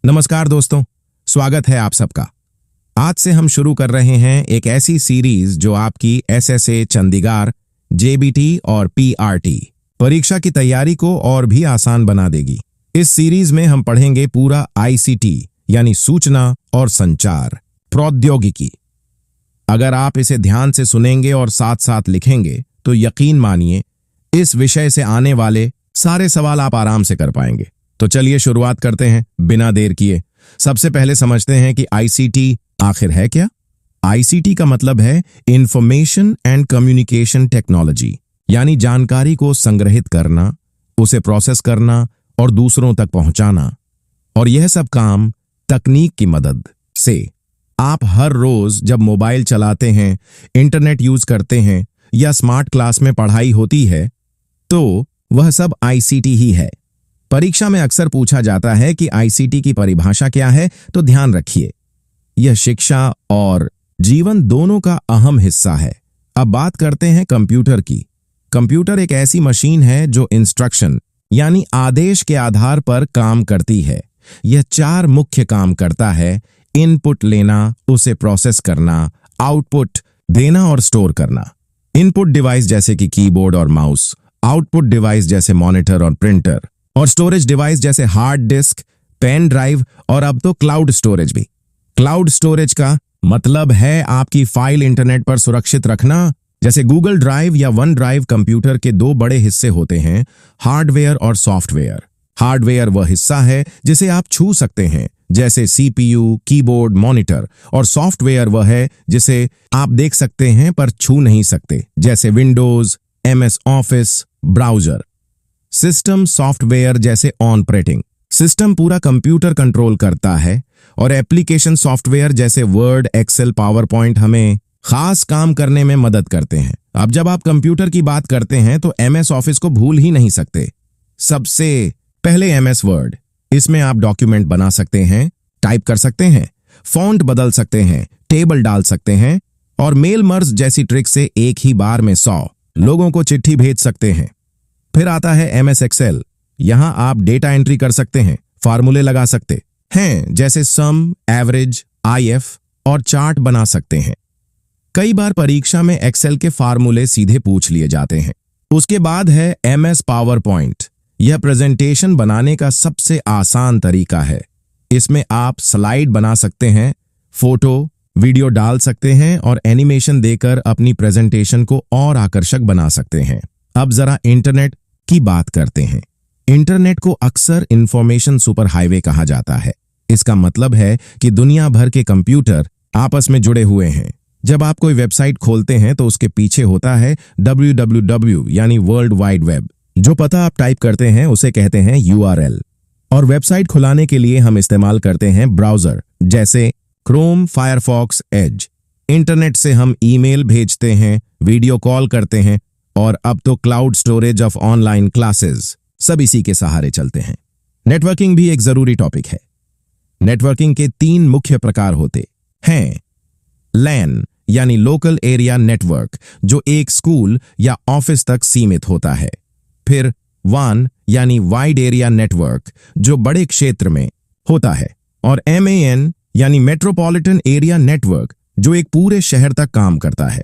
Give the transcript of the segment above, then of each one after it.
नमस्कार दोस्तों, स्वागत है आप सबका। आज से हम शुरू कर रहे हैं एक ऐसी सीरीज जो आपकी एसएसए, चंडीगढ़, जेबीटी और पीआरटी परीक्षा की तैयारी को और भी आसान बना देगी। इस सीरीज में हम पढ़ेंगे पूरा आईसीटी यानी सूचना और संचार प्रौद्योगिकी। अगर आप इसे ध्यान से सुनेंगे और साथ साथ लिखेंगे तो यकीन मानिए इस विषय से आने वाले सारे सवाल आप आराम से कर पाएंगे। तो चलिए शुरुआत करते हैं बिना देर किए। सबसे पहले समझते हैं कि आईसीटी आखिर है क्या। आईसीटी का मतलब है इंफॉर्मेशन एंड कम्युनिकेशन टेक्नोलॉजी, यानी जानकारी को संग्रहित करना, उसे प्रोसेस करना और दूसरों तक पहुंचाना। और यह सब काम तकनीक की मदद से आप हर रोज जब मोबाइल चलाते हैं, इंटरनेट यूज करते हैं या स्मार्ट क्लास में पढ़ाई होती है तो वह सब आईसीटी ही है। परीक्षा में अक्सर पूछा जाता है कि आईसीटी की परिभाषा क्या है, तो ध्यान रखिए, यह शिक्षा और जीवन दोनों का अहम हिस्सा है। अब बात करते हैं कंप्यूटर की। कंप्यूटर एक ऐसी मशीन है जो इंस्ट्रक्शन यानी आदेश के आधार पर काम करती है। यह 4 मुख्य काम करता है: इनपुट लेना, उसे प्रोसेस करना, आउटपुट देना और स्टोर करना। इनपुट डिवाइस जैसे कि कीबोर्ड और माउस, आउटपुट डिवाइस जैसे मॉनिटर और प्रिंटर, और स्टोरेज डिवाइस जैसे हार्ड डिस्क, पेन ड्राइव और अब तो क्लाउड स्टोरेज भी। क्लाउड स्टोरेज का मतलब है आपकी फाइल इंटरनेट पर सुरक्षित रखना। जैसे गूगल ड्राइव या वन ड्राइव कंप्यूटर के 2 बड़े हिस्से होते हैं, हार्डवेयर और सॉफ्टवेयर। हार्डवेयर वह हिस्सा है जिसे आप छू सकते हैं, जैसे सीपीयू, कीबोर्ड, मॉनिटर, और सॉफ्टवेयर वह है जिसे आप देख सकते हैं पर छू नहीं सकते, जैसे Windows, MS office, browser. System software जैसे ऑपरेटिंग सिस्टम पूरा कंप्यूटर कंट्रोल करता है, और एप्लीकेशन सॉफ्टवेयर जैसे वर्ड, एक्सेल, पावर पॉइंट हमें खास काम करने में मदद करते हैं। अब जब आप कंप्यूटर की बात करते हैं तो एमएस ऑफिस को भूल ही नहीं सकते। सबसे पहले एमएस वर्ड, इसमें आप डॉक्यूमेंट बना सकते हैं, टाइप कर सकते हैं, फॉन्ट बदल सकते हैं, टेबल डाल सकते हैं, और मेल मर्ज जैसी ट्रिक से एक ही बार में 100 लोगों को चिट्ठी भेज सकते हैं। फिर आता है एमएस एक्सेल। यहां आप डेटा एंट्री कर सकते हैं, फार्मूले लगा सकते हैं जैसे सम, एवरेज, आईएफ, और चार्ट बना सकते हैं। कई बार परीक्षा में एक्सेल के फार्मूले सीधे पूछ लिए जाते हैं। उसके बाद है एमएस पावर पॉइंट। यह प्रेजेंटेशन बनाने का सबसे आसान तरीका है। इसमें आप स्लाइड बना सकते हैं, फोटो, वीडियो डाल सकते हैं और एनिमेशन देकर अपनी प्रेजेंटेशन को और आकर्षक बना सकते हैं। अब जरा इंटरनेट की बात करते हैं। इंटरनेट को अक्सर इंफॉर्मेशन सुपर हाईवे कहा जाता है। इसका मतलब है कि दुनिया भर के कंप्यूटर आपस में जुड़े हुए हैं। जब आप कोई वेबसाइट खोलते हैं तो उसके पीछे होता है www यानी वर्ल्ड वाइड वेब। जो पता आप टाइप करते हैं उसे कहते हैं URL। और वेबसाइट खुलाने के लिए हम इस्तेमाल करते हैं ब्राउजर जैसे क्रोम, फायरफॉक्स, एज। इंटरनेट से हम ईमेल भेजते हैं, वीडियो कॉल करते हैं, और अब तो cloud storage of online classes सब इसी के सहारे चलते हैं। नेटवर्किंग भी एक जरूरी टॉपिक है। नेटवर्किंग के 3 मुख्य प्रकार होते हैं। लैन यानी लोकल एरिया नेटवर्क, जो एक स्कूल या ऑफिस तक सीमित होता है। फिर वान यानी वाइड एरिया नेटवर्क, जो बड़े क्षेत्र में होता है। और MAN यानी मेट्रोपॉलिटन एरिया नेटवर्क, जो एक पूरे शहर तक काम करता है।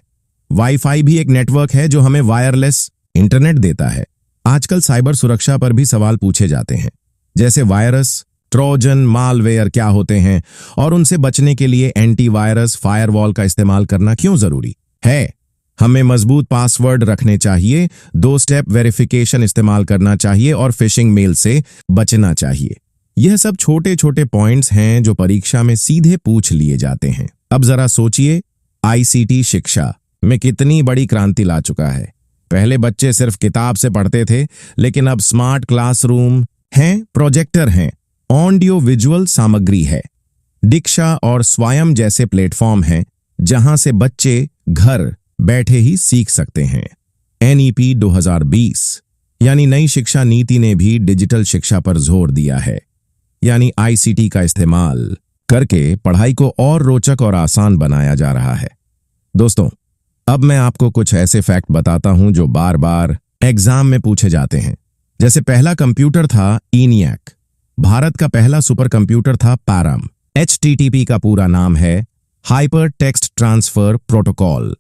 वाईफाई भी एक नेटवर्क है जो हमें वायरलेस इंटरनेट देता है। आजकल साइबर सुरक्षा पर भी सवाल पूछे जाते हैं, जैसे वायरस, ट्रोजन, मालवेयर क्या होते हैं, और उनसे बचने के लिए एंटीवायरस, फायरवॉल का इस्तेमाल करना क्यों जरूरी है। हमें मजबूत पासवर्ड रखने चाहिए, 2 स्टेप वेरिफिकेशन इस्तेमाल करना चाहिए और फिशिंग मेल से बचना चाहिए। यह सब छोटे छोटे पॉइंट्स हैं जो परीक्षा में सीधे पूछ लिए जाते हैं। अब जरा सोचिए, आईसीटी शिक्षा में कितनी बड़ी क्रांति ला चुका है। पहले बच्चे सिर्फ किताब से पढ़ते थे, लेकिन अब स्मार्ट क्लासरूम हैं, प्रोजेक्टर हैं, ऑडियो विजुअल सामग्री है, दीक्षा और स्वयं जैसे प्लेटफॉर्म हैं जहां से बच्चे घर बैठे ही सीख सकते हैं। NEP 2020 यानी नई शिक्षा नीति ने भी डिजिटल शिक्षा पर जोर दिया है, यानी आईसीटी का इस्तेमाल करके पढ़ाई को और रोचक और आसान बनाया जा रहा है। दोस्तों, अब मैं आपको कुछ ऐसे फैक्ट बताता हूं जो बार बार एग्जाम में पूछे जाते हैं। जैसे पहला कंप्यूटर था ENIAC, भारत का पहला सुपर कंप्यूटर था पैरम। HTTP का पूरा नाम है हाइपर टेक्स्ट ट्रांसफर प्रोटोकॉल।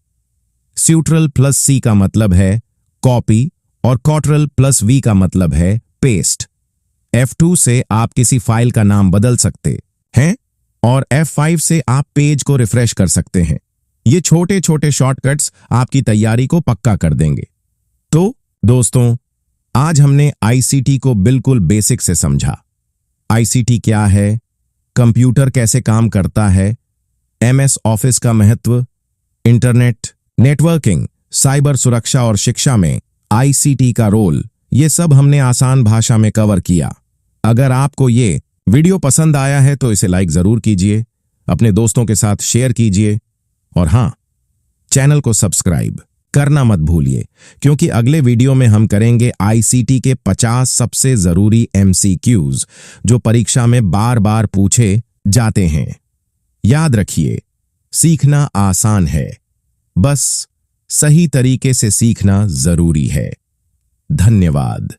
स्यूट्रल प्लस सी का मतलब है कॉपी और कॉटरल प्लस वी का मतलब है पेस्ट। F2 से आप किसी फाइल का नाम बदल सकते हैं और F5 से आप पेज को रिफ्रेश कर सकते हैं। ये छोटे छोटे शॉर्टकट्स आपकी तैयारी को पक्का कर देंगे। तो दोस्तों, आज हमने ICT को बिल्कुल बेसिक से समझा। ICT क्या है, कंप्यूटर कैसे काम करता है, MS ऑफिस का महत्व, इंटरनेट, नेटवर्किंग, साइबर सुरक्षा और शिक्षा में ICT का रोल, ये सब हमने आसान भाषा में कवर किया। अगर आपको ये वीडियो पसंद आया है तो इसे लाइक जरूर कीजिए, अपने दोस्तों के साथ शेयर कीजिए और हाँ, चैनल को सब्सक्राइब करना मत भूलिए, क्योंकि अगले वीडियो में हम करेंगे ICT के 50 सबसे जरूरी MCQs जो परीक्षा में बार बार पूछे जाते हैं। याद रखिए, सीखना आसान है, बस सही तरीके से सीखना जरूरी है। धन्यवाद।